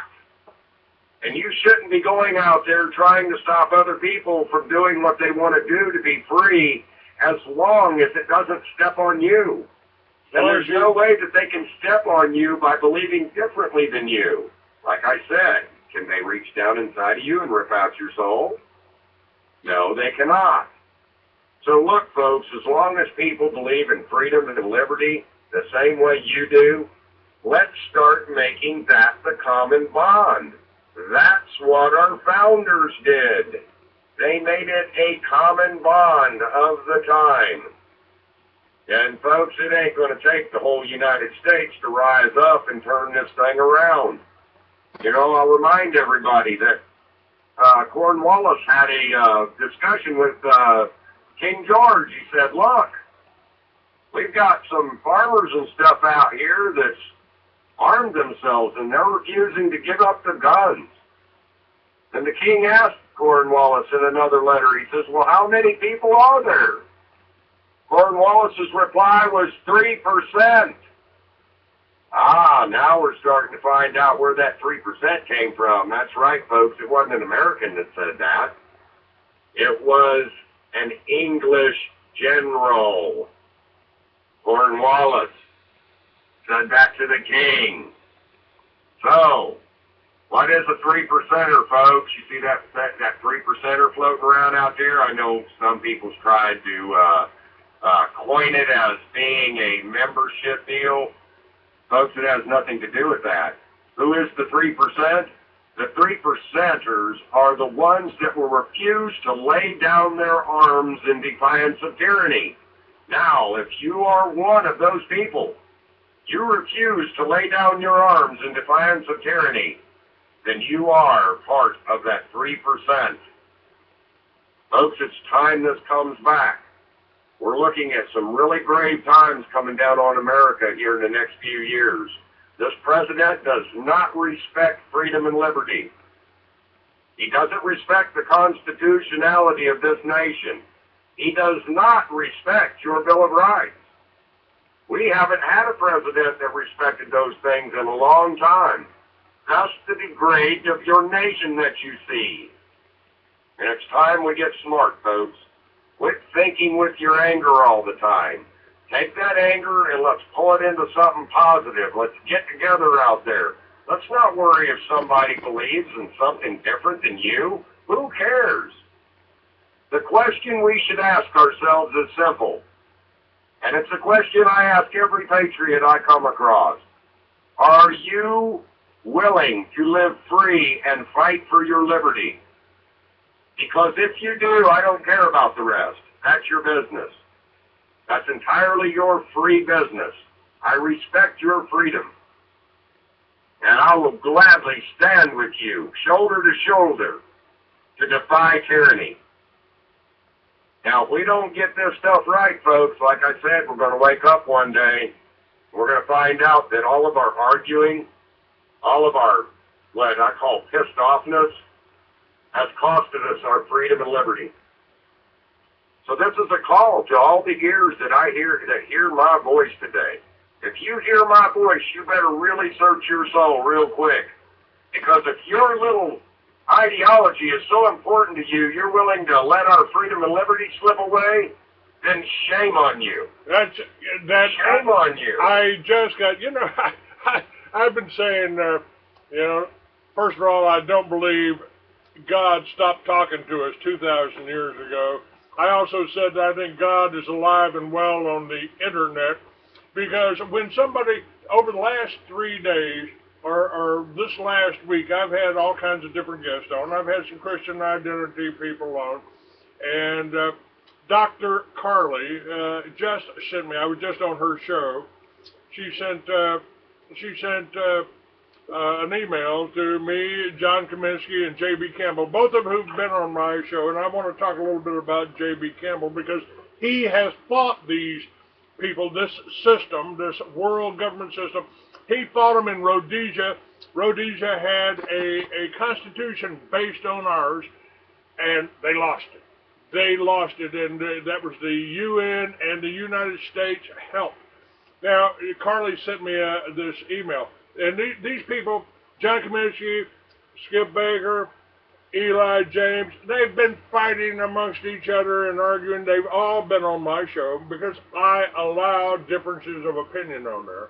S3: And you shouldn't be going out there trying to stop other people from doing what they want to do to be free as long as it doesn't step on you. And there's no way that they can step on you by believing differently than you. Like I said, can they reach down inside of you and rip out your soul? No, they cannot. So look, folks, as long as people believe in freedom and liberty the same way you do, Let's start making that the common bond. That's what our founders did. They made it a common bond of the time. And folks, it ain't going to take the whole United States to rise up and turn this thing around. You know, I'll remind everybody that Cornwallis had a discussion with King George. He said, look, we've got some farmers and stuff out here that's armed themselves, and they're refusing to give up the guns. And the king asked Cornwallis in another letter, he says, well, how many people are there? Cornwallis's reply was 3%. Now we're starting to find out where that 3% came from. That's right, folks. It wasn't an American that said that. It was an English general. Cornwallis said that to the king. So, what is a 3%er, folks? You see that 3%er floating around out there? I know some people's tried to coin it as being a membership deal. Folks, it has nothing to do with that. Who is the 3%? The 3%ers are the ones that will refuse to lay down their arms in defiance of tyranny. Now, if you are one of those people, you refuse to lay down your arms in defiance of tyranny, then you are part of that 3%. Folks, it's time this comes back. We're looking at some really grave times coming down on America here in the next few years. This president does not respect freedom and liberty. He doesn't respect the constitutionality of this nation. He does not respect your Bill of Rights. We haven't had a president that respected those things in a long time. That's the degrade of your nation that you see. And it's time we get smart, folks. Quit thinking with your anger all the time. Take that anger and let's pull it into something positive. Let's get together out there. Let's not worry if somebody believes in something different than you. Who cares? The question we should ask ourselves is simple. And it's a question I ask every patriot I come across. Are you willing to live free and fight for your liberty? Because if you do, I don't care about the rest. That's your business. That's entirely your free business. I respect your freedom. And I will gladly stand with you, shoulder to shoulder, to defy tyranny. Now, if we don't get this stuff right, folks, like I said, we're going to wake up one day. We're going to find out that all of our arguing, all of our, what I call pissed offness, has costed us our freedom and liberty. So this is a call to all the ears that hear my voice today. If you hear my voice, you better really search your soul real quick. Because if your little ideology is so important to you, you're willing to let our freedom and liberty slip away, then shame on you. Shame on you.
S2: I just got, I've been saying, first of all, I don't believe God stopped talking to us 2,000 years ago. I also said that I think God is alive and well on the internet, because when somebody, over the last 3 days, or this last week, I've had all kinds of different guests on. I've had some Christian identity people on, and Dr. Carly just sent me, I was just on her show, she sent an email to me, John Kaminsky, and J.B. Campbell, both of who've been on my show, and I want to talk a little bit about J.B. Campbell, because he has fought these people, this system, this world government system. He fought them in Rhodesia. Rhodesia had a constitution based on ours, and they lost it. They lost it, and that was the UN and the United States help. Now, Carly sent me this email. And these people, John Kaminsky, Skip Baker, Eli James, they've been fighting amongst each other and arguing. They've all been on my show because I allow differences of opinion on there.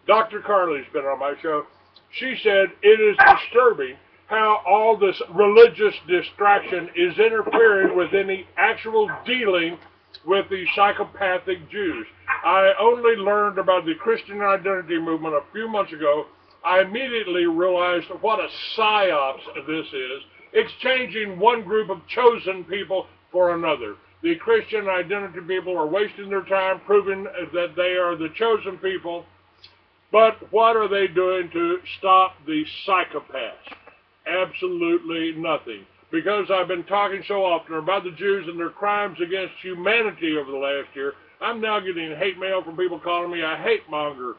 S2: Dr. Carly's been on my show. She said it is disturbing how all this religious distraction is interfering with any actual dealing with the psychopathic Jews. I only learned about the Christian identity movement a few months ago. I immediately realized what a psyops this is. It's changing one group of chosen people for another. The Christian identity people are wasting their time proving that they are the chosen people. But what are they doing to stop the psychopaths? Absolutely nothing. Because I've been talking so often about the Jews and their crimes against humanity over the last year, I'm now getting hate mail from people calling me a hate monger.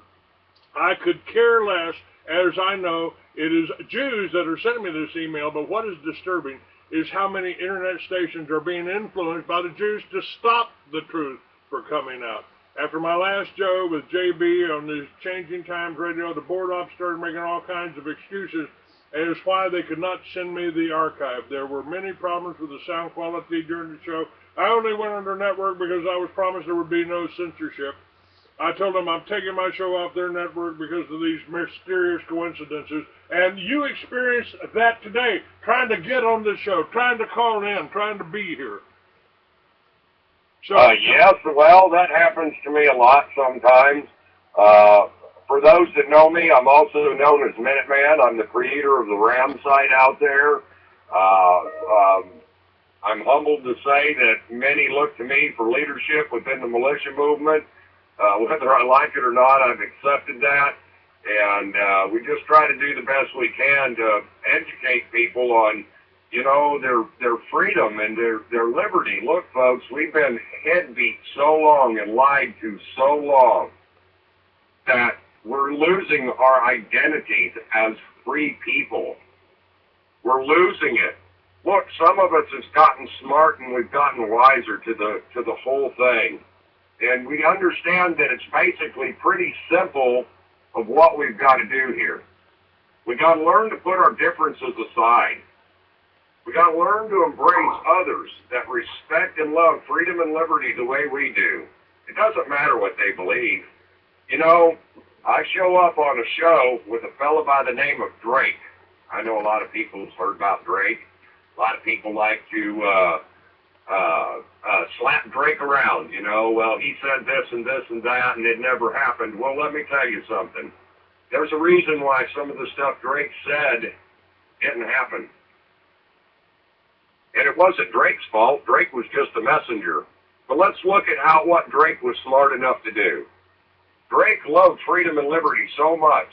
S2: I could care less, as I know it is Jews that are sending me this email, but what is disturbing is how many internet stations are being influenced by the Jews to stop the truth from coming out. After my last show with JB on the Changing Times Radio, the board op started making all kinds of excuses as why they could not send me the archive. There were many problems with the sound quality during the show. I only went on their network because I was promised there would be no censorship. I told them I'm taking my show off their network because of these mysterious coincidences. And you experienced that today, trying to get on this show, trying to call in, trying to be here. So,
S3: yes, well, that happens to me a lot sometimes. For those that know me, I'm also known as Minuteman. I'm the creator of the WRAM site out there. I'm humbled to say that many look to me for leadership within the militia movement. Whether I like it or not, I've accepted that. And we just try to do the best we can to educate people on, you know, their freedom and their liberty. Look, folks, we've been head beat so long and lied to so long that we're losing our identities as free people. We're losing it. Look, some of us has gotten smart and we've gotten wiser to the whole thing. And we understand that it's basically pretty simple of what we've got to do here. We got to learn to put our differences aside. We got to learn to embrace others that respect and love freedom and liberty the way we do. It doesn't matter what they believe. You know, I show up on a show with a fellow by the name of Drake. I know a lot of people have heard about Drake. A lot of people like to slap Drake around, you know. Well, he said this and this and that, and it never happened. Well, let me tell you something. There's a reason why some of the stuff Drake said didn't happen. And it wasn't Drake's fault. Drake was just a messenger. But let's look at what Drake was smart enough to do. Drake loved freedom and liberty so much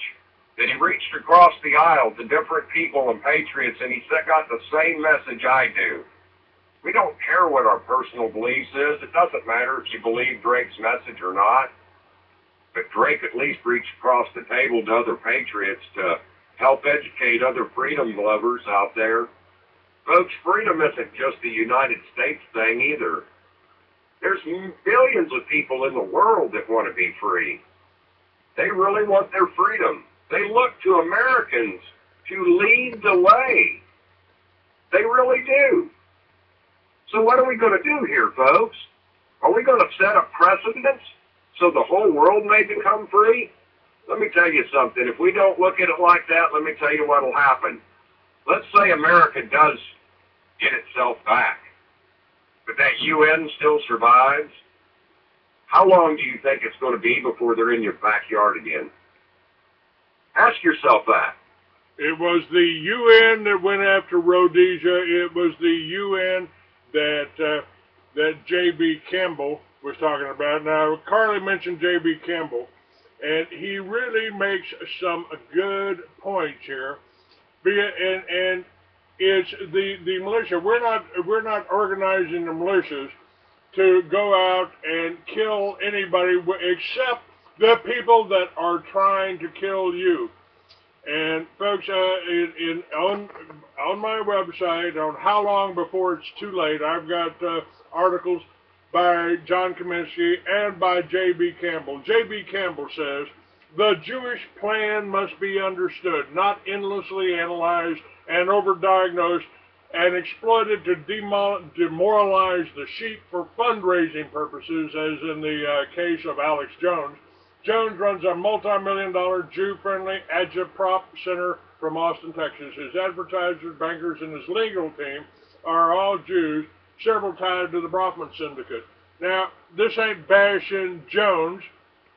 S3: that he reached across the aisle to different people and patriots, and he got the same message I do. We don't care what our personal beliefs is. It doesn't matter if you believe Drake's message or not. But Drake at least reached across the table to other patriots to help educate other freedom lovers out there. Folks, freedom isn't just a United States thing either. There's billions of people in the world that want to be free. They really want their freedom. They look to Americans to lead the way. They really do. So what are we going to do here, folks? Are we going to set a precedent so the whole world may become free? Let me tell you something. If we don't look at it like that, let me tell you what will happen. Let's say America does get itself back, but that UN still survives. How long do you think it's going to be before they're in your backyard again? Ask yourself that.
S2: It was the UN that went after Rhodesia. It was the UN that J.B. Campbell was talking about. Now, Carly mentioned J.B. Campbell, and he really makes some good points here. And it's the militia. We're not organizing the militias to go out and kill anybody except the people that are trying to kill you. And folks, on my website, on how long before it's too late, I've got articles by John Kaminsky and by J.B. Campbell. J.B. Campbell says, the Jewish plan must be understood, not endlessly analyzed and overdiagnosed and exploited to demoralize the sheep for fundraising purposes, as in the case of Alex Jones. Jones runs a multi-million-dollar Jew-friendly agitprop center from Austin, Texas. His advertisers, bankers, and his legal team are all Jews, several tied to the Brofman Syndicate. Now, this ain't bashing Jones.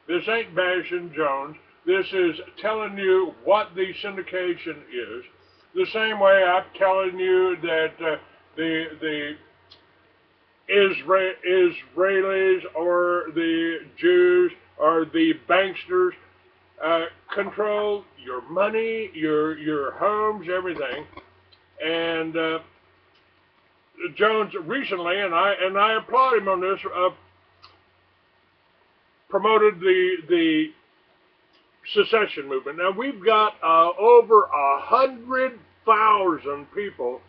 S2: This ain't bashing Jones. This is telling you what the syndication is. The same way I'm telling you that the Israelis or the Jews or the banksters control your money, your homes, everything. And Jones recently, and I applaud him on this, promoted the secession movement. Now we've got over 100,000 people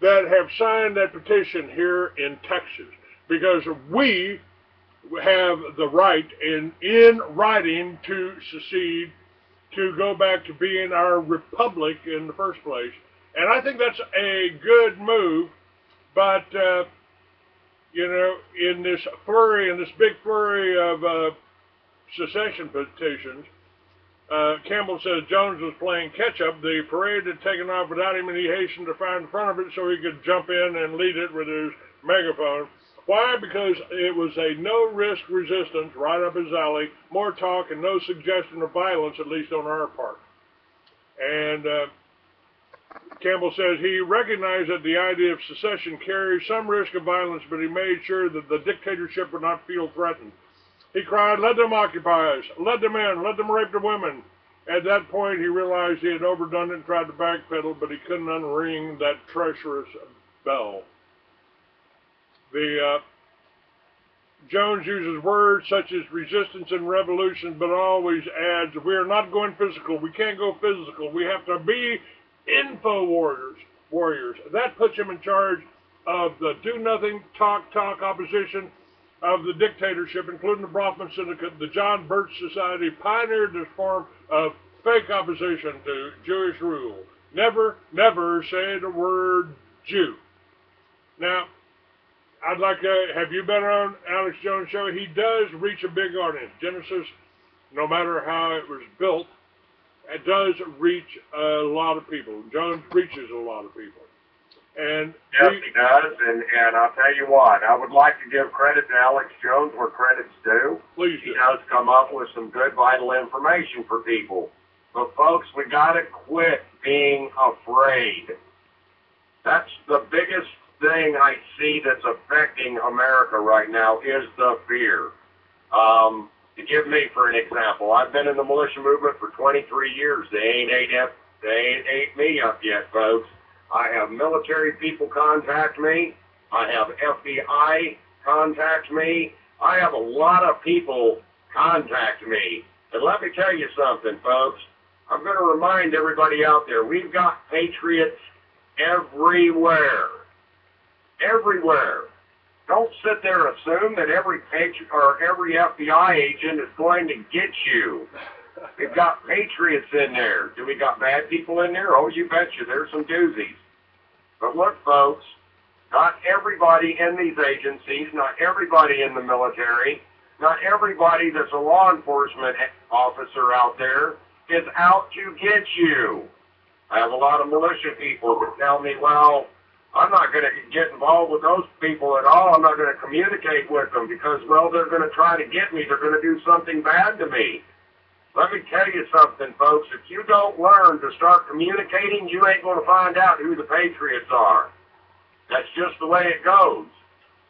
S2: that have signed that petition here in Texas because we have the right in writing to secede, to go back to being our republic in the first place. And I think that's a good move, but in this big flurry of secession petitions, Campbell says Jones was playing catch-up. The parade had taken off without him, and he hastened to find in front of it so he could jump in and lead it with his megaphone. Why? Because it was a no-risk resistance, right up his alley, more talk and no suggestion of violence, at least on our part. And Campbell says he recognized that the idea of secession carries some risk of violence, but he made sure that the dictatorship would not feel threatened. He cried, "Let them occupy us, let them in, let them rape the women." At that point, he realized he had overdone it and tried to backpedal, but he couldn't unring that treacherous bell. Jones uses words such as resistance and revolution, but always adds, "We are not going physical. We can't go physical. We have to be info warriors." That puts him in charge of the do-nothing, talk opposition of the dictatorship, including the Brofman Syndicate. The John Birch Society pioneered this form of fake opposition to Jewish rule. Never, never say the word Jew. Now, I'd like to, have you been on Alex Jones' show? He does reach a big audience. Genesis, no matter how it was built, it does reach a lot of people. Jones reaches a lot of people. And
S3: yes, he does, and I'll tell you what, I would like to give credit to Alex Jones where credit's due.
S2: Please do.
S3: He does come up with some good, vital information for people. But folks, we got to quit being afraid. That's the biggest thing I see that's affecting America right now is the fear. To give me for an example, I've been in the militia movement for 23 years. They ain't ate me up yet, folks. I have military people contact me. I have FBI contact me. I have a lot of people contact me. And let me tell you something, folks. I'm going to remind everybody out there, we've got patriots everywhere. Everywhere. Don't sit there and assume that every FBI agent is going to get you. We've got patriots in there. Do we got bad people in there? Oh, you betcha. There's some doozies. But look, folks, not everybody in these agencies, not everybody in the military, not everybody that's a law enforcement officer out there is out to get you. I have a lot of militia people that tell me, well, I'm not going to get involved with those people at all. I'm not going to communicate with them because, well, they're going to try to get me. They're going to do something bad to me. Let me tell you something, folks. If you don't learn to start communicating, you ain't going to find out who the patriots are. That's just the way it goes.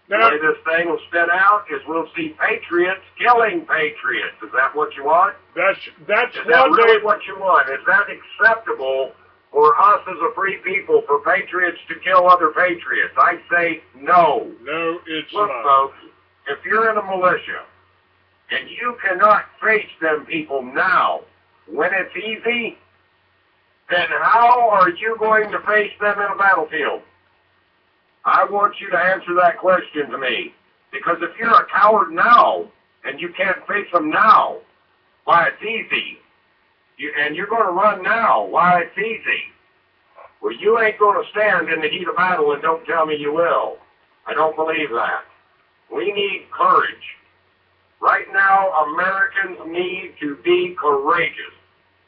S2: Now,
S3: the way this thing will spin out is we'll see patriots killing patriots. Is that what you want?
S2: That's
S3: Is that really what you want? Is that acceptable for us as a free people, for patriots to kill other patriots? I say no.
S2: No, it's
S3: Look,
S2: not.
S3: folks, if you're in a militia and you cannot face them people now when it's easy, then how are you going to face them in a battlefield? I want you to answer that question to me. Because if you're a coward now and you can't face them now, why, it's easy. And you're going to run now, why, it's easy. Well, you ain't going to stand in the heat of battle, and don't tell me you will. I don't believe that. We need courage. Right now, Americans need to be courageous.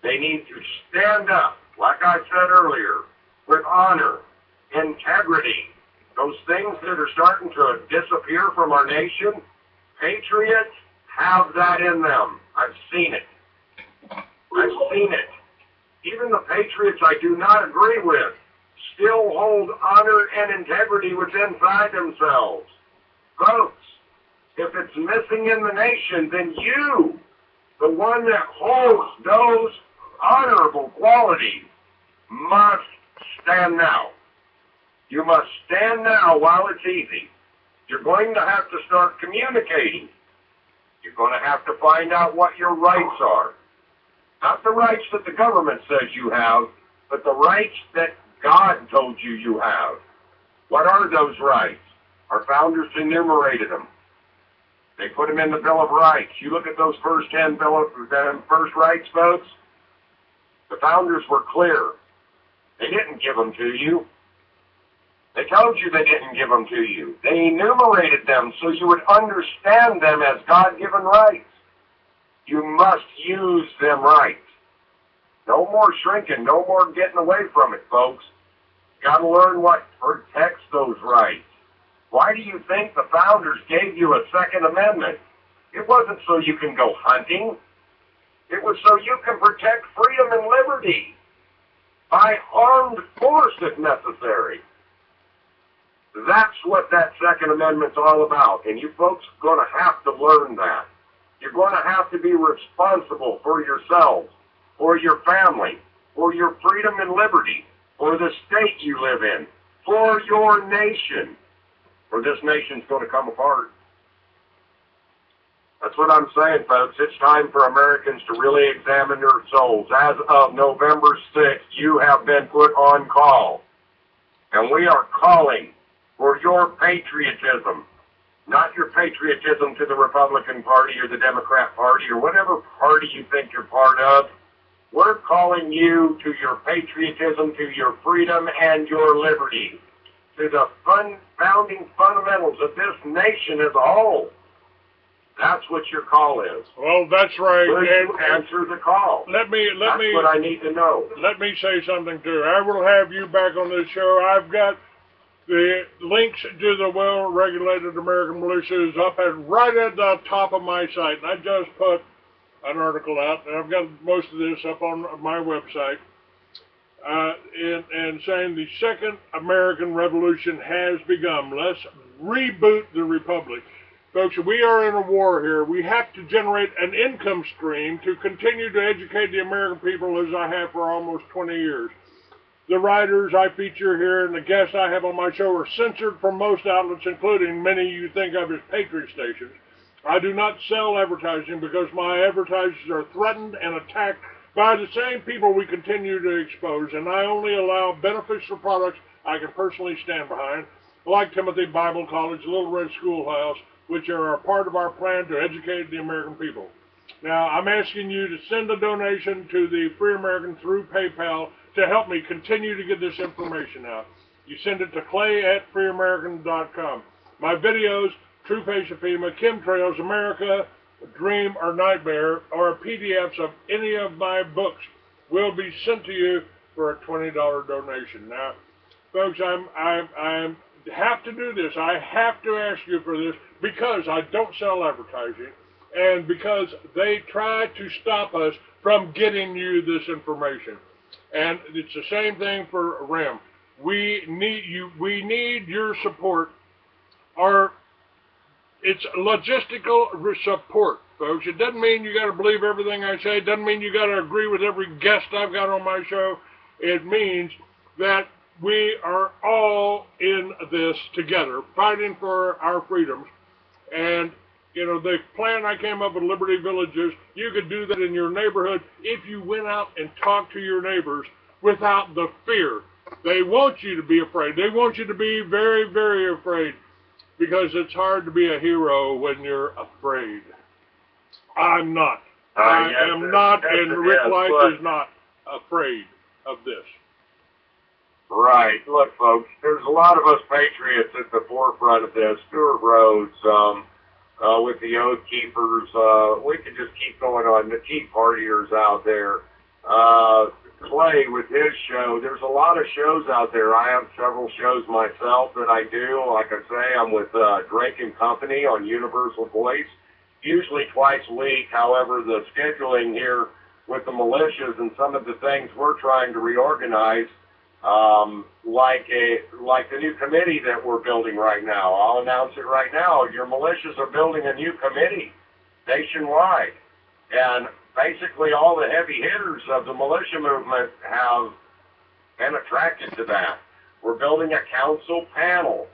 S3: They need to stand up, like I said earlier, with honor, integrity, those things that are starting to disappear from our nation, patriots have that in them. I've seen it. I've seen it. Even the patriots I do not agree with still hold honor and integrity within inside themselves. Folks, if it's missing in the nation, then you, the one that holds those honorable qualities, must stand now. You must stand now while it's easy. You're going to have to start communicating. You're going to have to find out what your rights are. Not the rights that the government says you have, but the rights that God told you you have. What are those rights? Our founders enumerated them. They put them in the Bill of Rights. You look at those first 10 first rights, folks, the founders were clear. They didn't give them to you. They told you they didn't give them to you. They enumerated them so you would understand them as God-given rights. You must use them right. No more shrinking, no more getting away from it, folks. Got to learn what protects those rights. Why do you think the founders gave you a Second Amendment? It wasn't so you can go hunting. It was so you can protect freedom and liberty by armed force if necessary. That's what that Second Amendment's all about, and you folks are going to have to learn that. You're going to have to be responsible for yourselves, for your family, for your freedom and liberty, for the state you live in, for your nation, or this nation's going to come apart. That's what I'm saying, folks. It's time for Americans to really examine their souls. As of November 6th, you have been put on call, and we are calling for your patriotism, not your patriotism to the Republican Party or the Democrat Party or whatever party you think you're part of. We're calling you to your patriotism, to your freedom and your liberty, to the founding fundamentals of this nation as a whole. That's what your call is.
S2: Well, that's right.
S3: Will you answer the call?
S2: That's
S3: what I need to know.
S2: Let me say something too. I will have you back on this show. I've got the links to the well-regulated American militia is up right at the top of my site. And I just put an article out, and I've got most of this up on my website, and saying the Second American Revolution has begun. Let's reboot the Republic. Folks, we are in a war here. We have to generate an income stream to continue to educate the American people as I have for almost 20 years. The writers I feature here and the guests I have on my show are censored from most outlets, including many you think of as Patriot stations. I do not sell advertising because my advertisers are threatened and attacked by the same people we continue to expose, and I only allow beneficial products I can personally stand behind, like Timothy Bible College, Little Red Schoolhouse, which are a part of our plan to educate the American people. Now, I'm asking you to send a donation to the Free American through PayPal to help me continue to get this information out. You send it to clay@freeamerican.com. My videos, True Face of FEMA, Chemtrails, America, Dream or Nightmare, or PDFs of any of my books will be sent to you for a $20 donation. Now, folks, I have to do this. I have to ask you for this because I don't sell advertising and because they try to stop us from getting you this information. And it's the same thing for WRAM. We need you. We need your support. It's logistical support, folks. It doesn't mean you got to believe everything I say. It doesn't mean you got to agree with every guest I've got on my show. It means that we are all in this together, fighting for our freedoms. And, you know, the plan I came up with, Liberty Villages, you could do that in your neighborhood if you went out and talked to your neighbors without the fear. They want you to be afraid. They want you to be very, very afraid, because it's hard to be a hero when you're afraid. I'm not. I am not, and Rick Light is not afraid of this.
S3: Right. Look, folks, there's a lot of us patriots at the forefront of this. Stuart Rhodes, with the Oath Keepers, we could just keep going on. The Tea Partiers out there, Clay with his show. There's a lot of shows out there. I have several shows myself that I do. Like I say, I'm with Drake and Company on Universal Voice, usually twice a week. However, the scheduling here with the militias and some of the things we're trying to reorganize, like the new committee that we're building right now. I'll announce it right now. Your militias are building a new committee nationwide. And basically all the heavy hitters of the militia movement have been attracted to that. We're building a council panel,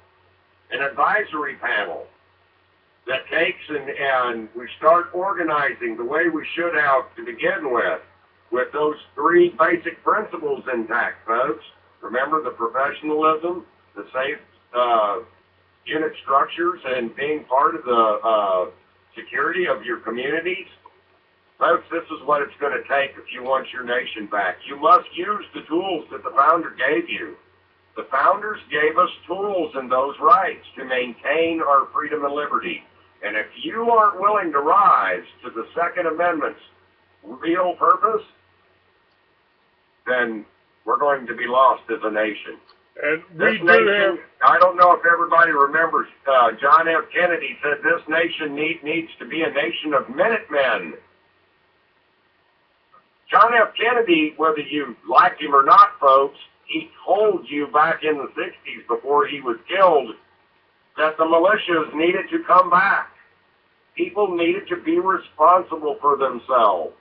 S3: an advisory panel that takes and we start organizing the way we should have to begin with those three basic principles intact, folks. Remember the professionalism, the safe unit structures, and being part of the security of your communities. Folks, this is what it's going to take if you want your nation back. You must use the tools that the founder gave you. The founders gave us tools and those rights to maintain our freedom and liberty. And if you aren't willing to rise to the Second Amendment's real purpose, then we're going to be lost as a nation.
S2: And
S3: this nation, I don't know if everybody remembers, John F. Kennedy said this nation needs to be a nation of Minutemen. John F. Kennedy, whether you liked him or not, folks, he told you back in the 60s before he was killed that the militias needed to come back. People needed to be responsible for themselves.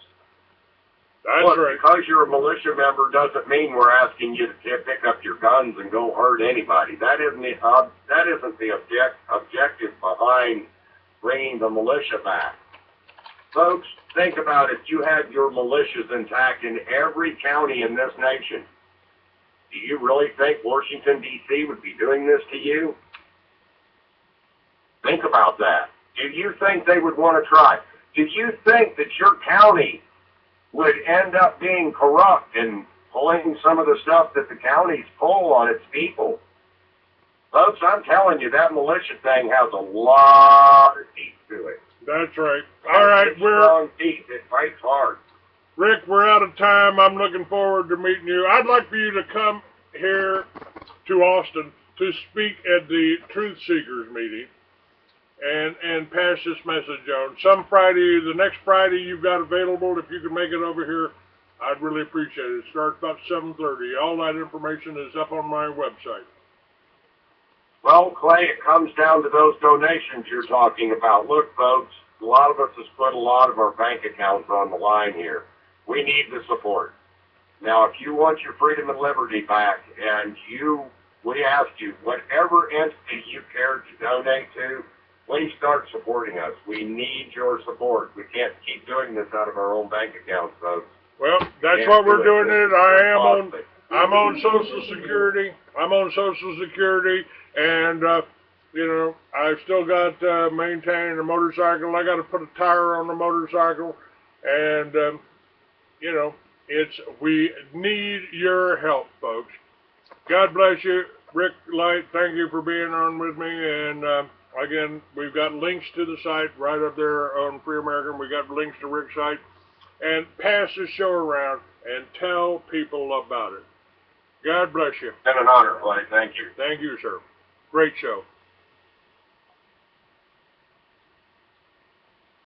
S2: That's
S3: Look,
S2: right.
S3: because you're a militia member doesn't mean we're asking you to pick up your guns and go hurt anybody. That isn't the objective behind bringing the militia back. Folks, think about it. You had your militias intact in every county in this nation. Do you really think Washington, D.C. would be doing this to you? Think about that. Do you think they would want to try? Do you think that your county would end up being corrupt and pulling some of the stuff that the counties pull on its people? Folks, I'm telling you, that militia thing has a lot of teeth to it.
S2: That's right. All right,
S3: strong teeth. It fights hard.
S2: Rick, we're out of time. I'm looking forward to meeting you. I'd like for you to come here to Austin to speak at the Truth Seekers meeting and pass this message on. The next Friday you've got available, if you can make it over here, I'd really appreciate it. It starts about 7:30. All that information is up on my website.
S3: Well, Clay, it comes down to those donations you're talking about. Look, folks, a lot of us has put a lot of our bank accounts on the line here. We need the support. Now, if you want your freedom and liberty back, and we ask you, whatever entity you care to donate to, please start supporting us. We need your support. We can't keep doing this out of our own bank accounts, folks.
S2: Well, that's what we're doing it. I'm on Social Security. And, I've still got maintaining a motorcycle. I got to put a tire on the motorcycle. And, we need your help, folks. God bless you. Rick Light, thank you for being on with me. And, again, we've got links to the site right up there on Free American. We got links to Rick's site. And pass this show around and tell people about it. God bless you.
S3: It's been an honor, Clay. Thank you.
S2: Thank you, sir. Great show.